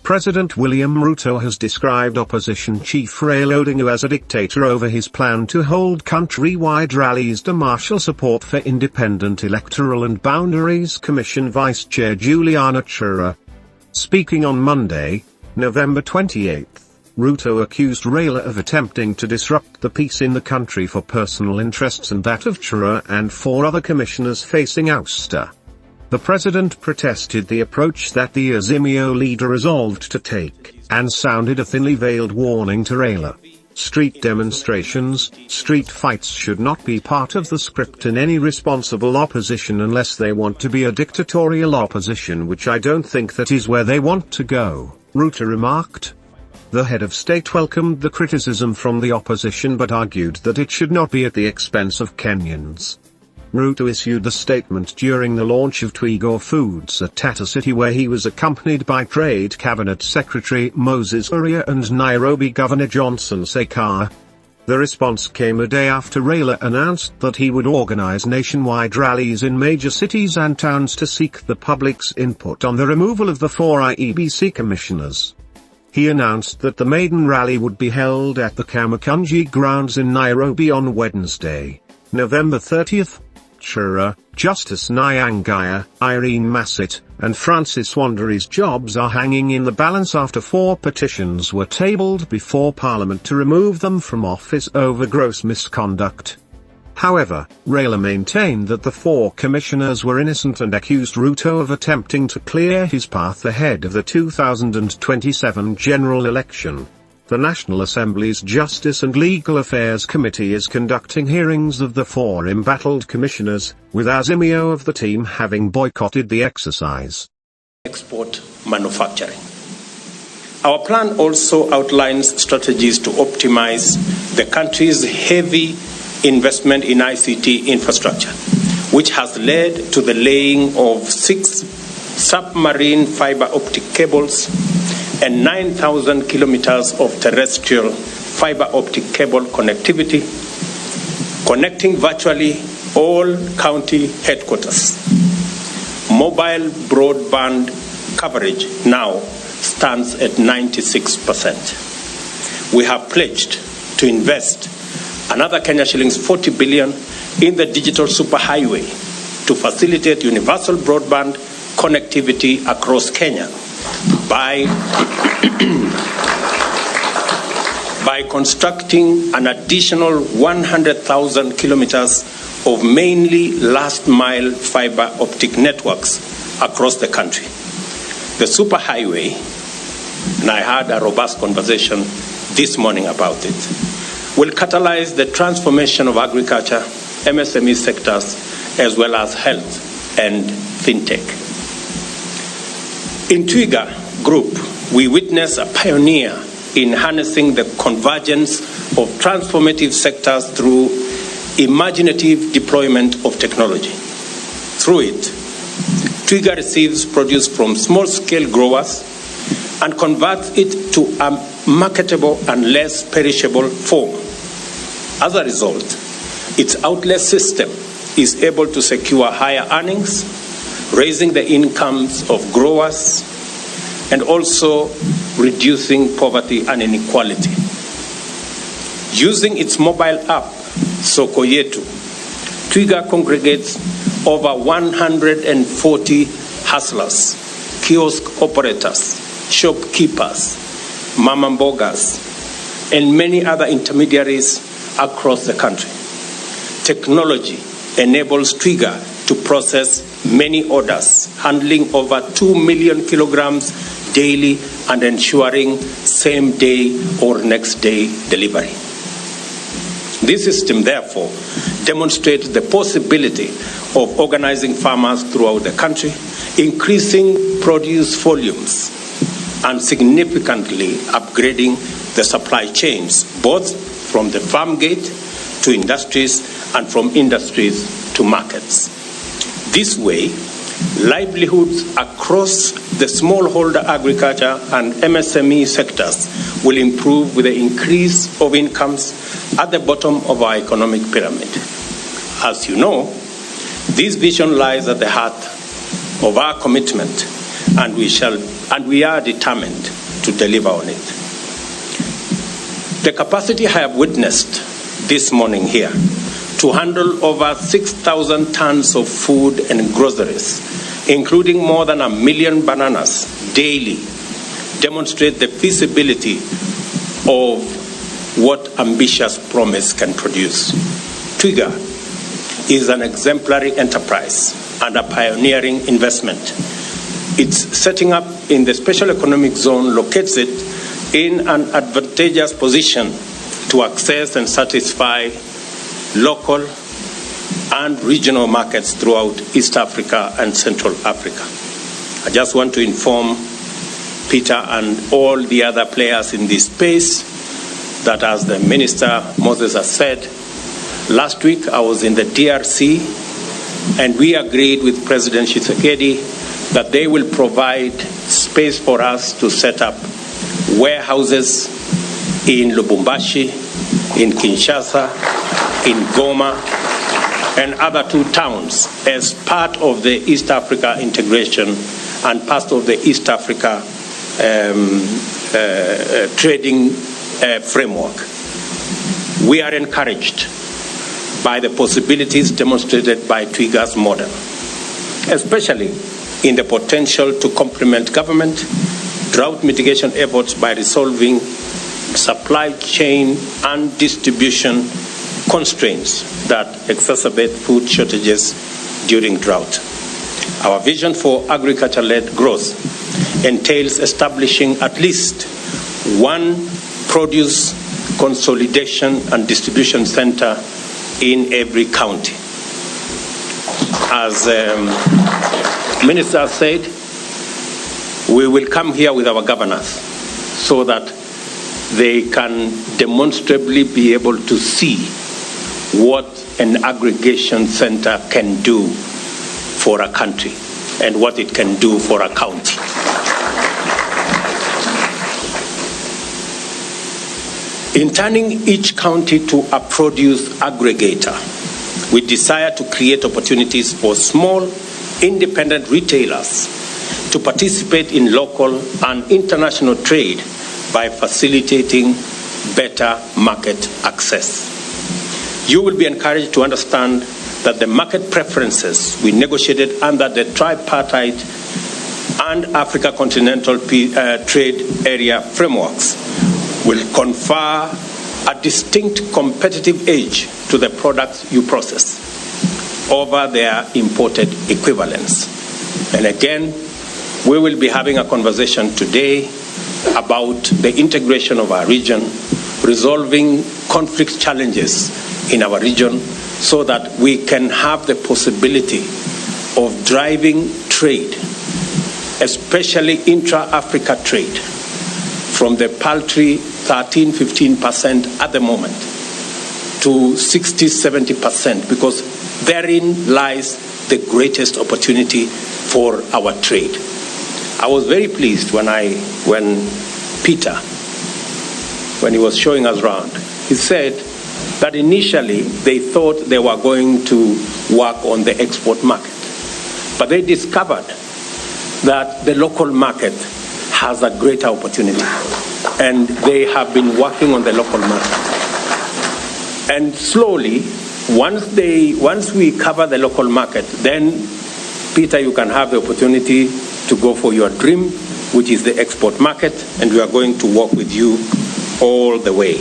President William Ruto has described opposition chief Raila Odinga as a dictator over his plan to hold countrywide rallies to marshal support for independent Electoral and Boundaries Commission Vice Chair Juliana Cherera. Speaking on Monday, November 28, Ruto accused Raila of attempting to disrupt the peace in the country for personal interests and that of Cherera and 4 other commissioners facing ouster. The president protested the approach that the Azimio leader resolved to take, and sounded a thinly veiled warning to Raila. Street demonstrations, street fights should not be part of the script in any responsible opposition unless they want to be a dictatorial opposition, which I don't think that is where they want to go, Ruto remarked. The head of state welcomed the criticism from the opposition but argued that it should not be at the expense of Kenyans. Ruto issued the statement during the launch of Twiga Foods at Tata City, where he was accompanied by Trade Cabinet Secretary Moses Kuria and Nairobi Governor Johnson Sakaja. The response came a day after Raila announced that he would organize nationwide rallies in major cities and towns to seek the public's input on the removal of the 4 IEBC commissioners. He announced that the maiden rally would be held at the Kamakunji grounds in Nairobi on Wednesday, November 30. Cherera, Justice Nyangaya, Irene Massett, and Francis Wandery's jobs are hanging in the balance after 4 petitions were tabled before Parliament to remove them from office over gross misconduct. However, Raila maintained that the 4 commissioners were innocent and accused Ruto of attempting to clear his path ahead of the 2027 general election. The National Assembly's Justice and Legal Affairs Committee is conducting hearings of the 4 embattled commissioners, with Azimio of the team having boycotted the exercise. Export manufacturing. Our plan also outlines strategies to optimize the country's heavy investment in ICT infrastructure, which has led to the laying of 6 submarine fiber optic cables and 9,000 kilometers of terrestrial fiber optic cable connectivity, connecting virtually all county headquarters. Mobile broadband coverage now stands at 96%. We have pledged to invest another Kenya shillings 40 billion in the digital superhighway to facilitate universal broadband connectivity across Kenya by constructing an additional 100,000 kilometers of mainly last-mile fiber optic networks across the country. The superhighway, and I had a robust conversation this morning about it, will catalyze the transformation of agriculture, MSME sectors, as well as health and fintech. In Twiga Group, we witness a pioneer in harnessing the convergence of transformative sectors through imaginative deployment of technology. Through it, Twiga receives produce from small-scale growers and converts it to a marketable and less perishable form. As a result, its outlet system is able to secure higher earnings, raising the incomes of growers, and also reducing poverty and inequality. Using its mobile app, Soko Yetu, Twiga congregates over 140 hustlers, kiosk operators, shopkeepers, mama mbogas, and many other intermediaries across the country. Technology enables Twiga to process many orders, handling over 2 million kilograms daily and ensuring same-day or next-day delivery. This system, therefore, demonstrates the possibility of organizing farmers throughout the country, increasing produce volumes, and significantly upgrading the supply chains, both from the farm gate to industries and from industries to markets. This way, livelihoods across the smallholder agriculture and MSME sectors will improve with the increase of incomes at the bottom of our economic pyramid. As you know, this vision lies at the heart of our commitment, and we shall and we are determined to deliver on it. The capacity I have witnessed this morning here to handle over 6,000 tons of food and groceries, including more than 1 million bananas daily, demonstrate the feasibility of what ambitious promise can produce. Twiga is an exemplary enterprise and a pioneering investment. Its setting up in the special economic zone locates it in an advantageous position to access and satisfy local and regional markets throughout East Africa and Central Africa. I just want to inform Peter and all the other players in this space that, as the Minister Moses has said, last week I was in the DRC and we agreed with President Tshisekedi that they will provide space for us to set up warehouses in Lubumbashi, in Kinshasa, in Goma, and other 2 towns as part of the East Africa integration and part of the East Africa trading framework. We are encouraged by the possibilities demonstrated by Twiga's model, especially in the potential to complement government drought mitigation efforts by resolving supply chain and distribution constraints that exacerbate food shortages during drought. Our vision for agriculture-led growth entails establishing at least one produce consolidation and distribution center in every county. As Minister said, we will come here with our governors so that they can demonstrably be able to see what an aggregation center can do for a country and what it can do for a county. In turning each county to a produce aggregator, we desire to create opportunities for small, independent retailers to participate in local and international trade by facilitating better market access. You will be encouraged to understand that the market preferences we negotiated under the tripartite and Africa Continental Trade Area frameworks will confer a distinct competitive edge to the products you process over their imported equivalents. And again, we will be having a conversation today about the integration of our region, resolving conflict challenges in our region so that we can have the possibility of driving trade, especially intra-Africa trade, from the paltry 13-15% at the moment to 60-70%, because therein lies the greatest opportunity for our trade. I was very pleased when Peter, when he was showing us around, he said that initially they thought they were going to work on the export market, but they discovered that the local market has a greater opportunity, and they have been working on the local market. And slowly, once we cover the local market, then, Peter, you can have the opportunity to go for your dream, which is the export market, and we are going to work with you all the way.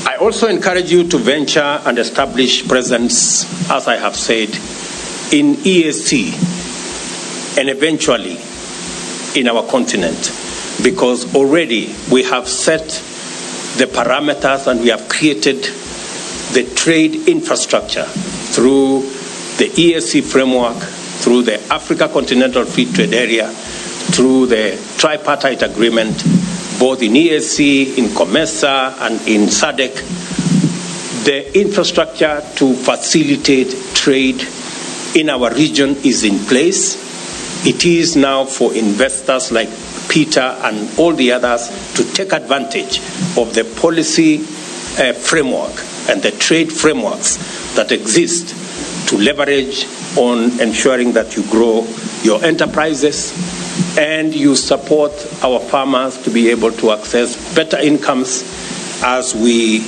I also encourage you to venture and establish presence, as I have said, in EAC and eventually in our continent, because already we have set the parameters and we have created the trade infrastructure through the EAC framework, through the Africa Continental Free Trade Area, through the tripartite agreement, both in EAC, in COMESA, and in SADC. The infrastructure to facilitate trade in our region is in place. It is now for investors like Peter and all the others to take advantage of the policy framework and the trade frameworks that exist to leverage on ensuring that you grow your enterprises and you support our farmers to be able to access better incomes as we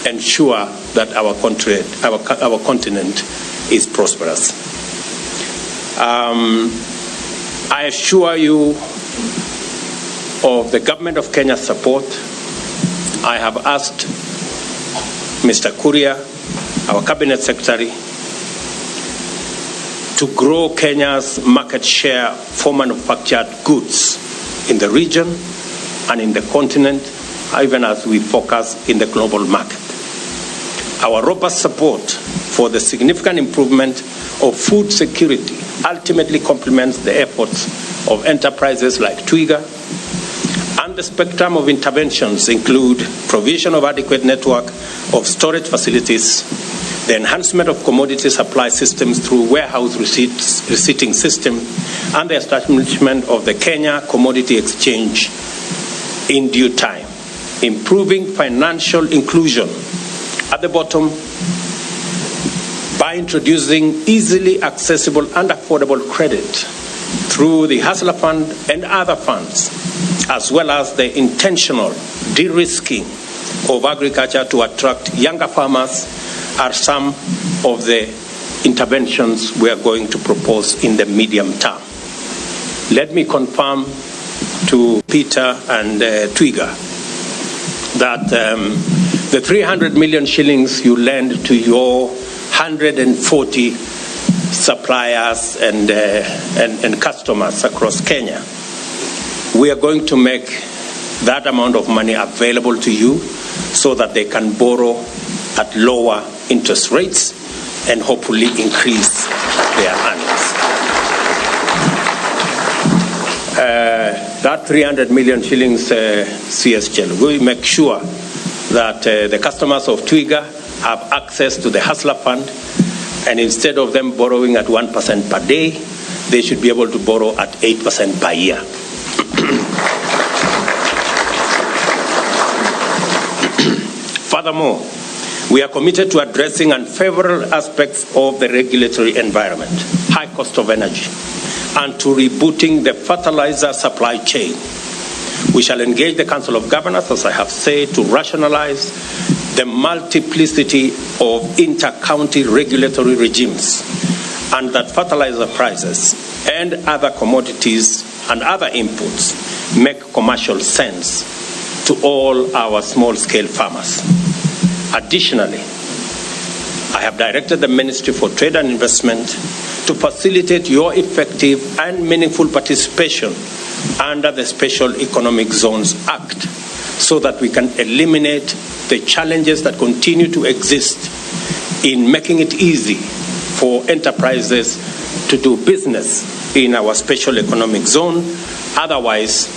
ensure that our country, our continent is prosperous. I assure you of the government of Kenya's support. I have asked Mr. Kuria, our cabinet secretary, to grow Kenya's market share for manufactured goods in the region and in the continent, even as we focus in the global market. Our robust support for the significant improvement of food security ultimately complements the efforts of enterprises like Twiga, and the spectrum of interventions include provision of adequate network of storage facilities, the enhancement of commodity supply systems through warehouse receipting system, and the establishment of the Kenya Commodity Exchange in due time. Improving financial inclusion at the bottom by introducing easily accessible and affordable credit through the Hustler Fund and other funds, as well as the intentional de-risking of agriculture to attract younger farmers, are some of the interventions we are going to propose in the medium term. Let me confirm to Peter and Twiga that the 300 million shillings you lend to your 140 suppliers and customers across Kenya, we are going to make that amount of money available to you so that they can borrow at lower interest rates and hopefully increase their earnings. That 300 million shillings CSGL, we make sure that the customers of Twiga have access to the Hustler Fund, and instead of them borrowing at 1% per day, they should be able to borrow at 8% per year. Furthermore, we are committed to addressing unfavorable aspects of the regulatory environment, high cost of energy, and to rebooting the fertilizer supply chain. We shall engage the Council of Governors, as I have said, to rationalize the multiplicity of inter-county regulatory regimes, and that fertilizer prices and other commodities and other inputs make commercial sense to all our small-scale farmers. Additionally, I have directed the Ministry for Trade and Investment to facilitate your effective and meaningful participation under the Special Economic Zones Act so that we can eliminate the challenges that continue to exist in making it easy for enterprises to do business in our Special Economic Zone. Otherwise,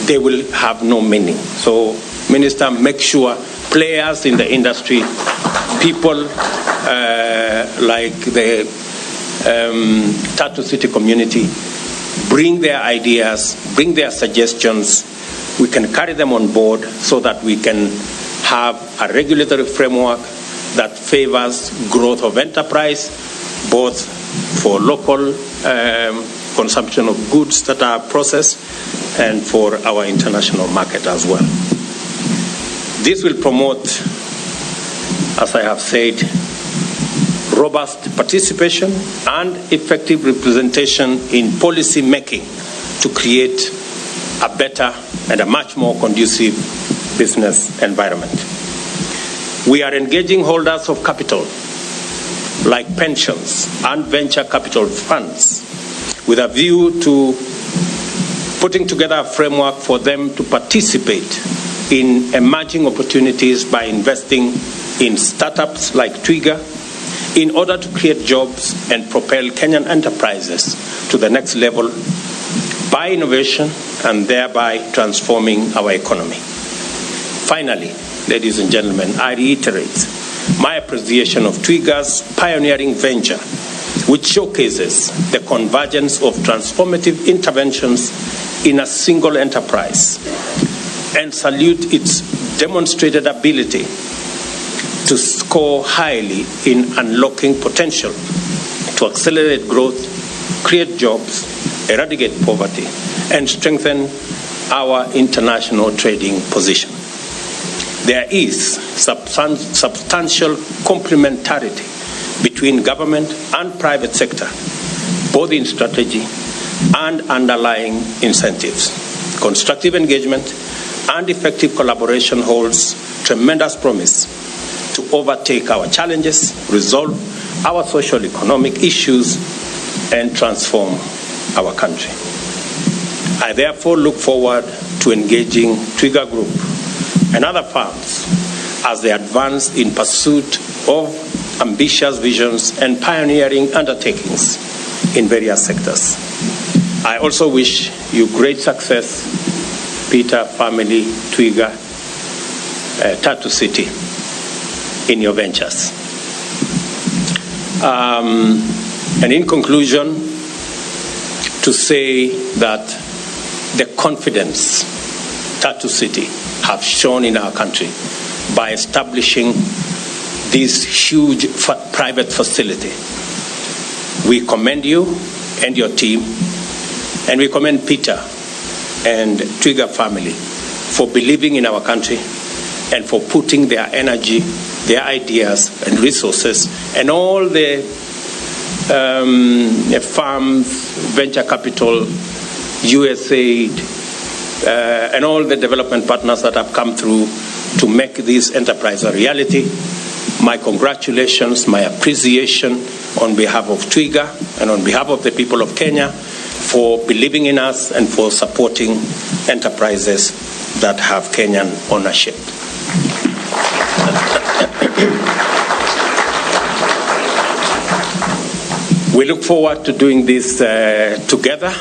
they will have no meaning. So, Minister, make sure players in the industry, people like the Tatu City community, bring their ideas, bring their suggestions. We can carry them on board so that we can have a regulatory framework that favors growth of enterprise, both for local consumption of goods that are processed and for our international market as well. This will promote, as I have said, robust participation and effective representation in policy making to create a better and a much more conducive business environment. We are engaging holders of capital, like pensions and venture capital funds, with a view to putting together a framework for them to participate in emerging opportunities by investing in startups like Twiga in order to create jobs and propel Kenyan enterprises to the next level by innovation and thereby transforming our economy. Finally, ladies and gentlemen, I reiterate my appreciation of Twiga's pioneering venture, which showcases the convergence of transformative interventions in a single enterprise, and salute its demonstrated ability to score highly in unlocking potential, to accelerate growth, create jobs, eradicate poverty, and strengthen our international trading position. There is substantial complementarity between government and private sector, both in strategy and underlying incentives. Constructive engagement and effective collaboration holds tremendous promise to overtake our challenges, resolve our social-economic issues, and transform our country. I therefore look forward to engaging Twiga Group and other firms as they advance in pursuit of ambitious visions and pioneering undertakings in various sectors. I also wish you great success, Peter, family, Twiga, Tatu City, in your ventures. And in conclusion, to say that the confidence Tatu City have shown in our country by establishing this huge private facility. We commend you and your team, and we commend Peter and Twiga family for believing in our country and for putting their energy, their ideas and resources and all the farms, venture capital, USAID, and all the development partners that have come through to make this enterprise a reality. My congratulations, my appreciation on behalf of Twiga and on behalf of the people of Kenya for believing in us and for supporting enterprises that have Kenyan ownership. We look forward to doing this together.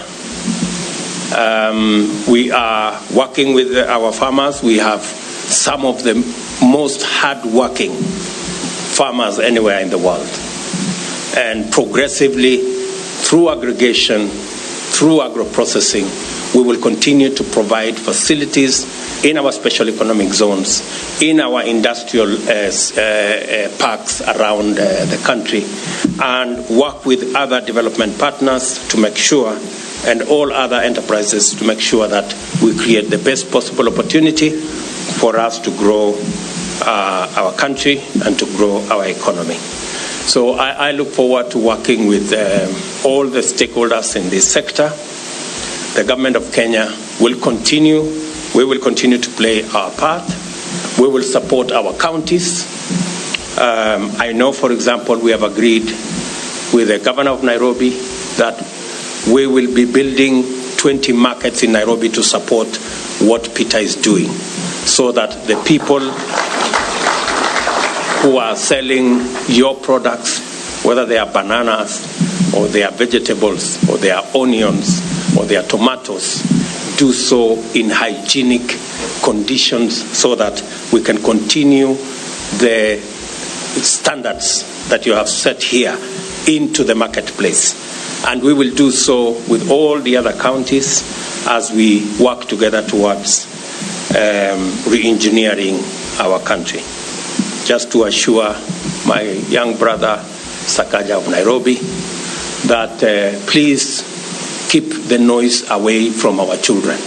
We are working with our farmers. We have some of the most hard-working farmers anywhere in the world. And progressively, through aggregation, through agro-processing, we will continue to provide facilities in our special economic zones, in our industrial parks around the country, and work with other development partners to make sure, and all other enterprises to make sure that we create the best possible opportunity for us to grow our country and to grow our economy. So I look forward to working with all the stakeholders in this sector. The government of Kenya will continue. We will continue to play our part. We will support our counties. I know, for example, we have agreed with the governor of Nairobi that we will be building 20 markets in Nairobi to support what Peter is doing, so that the people who are selling your products, whether they are bananas or they are vegetables or they are onions or they are tomatoes, do so in hygienic conditions so that we can continue the standards that you have set here into the marketplace. And we will do so with all the other counties as we work together towards re-engineering our country. Just to assure my young brother Sakaja of Nairobi that please keep the noise away from our children.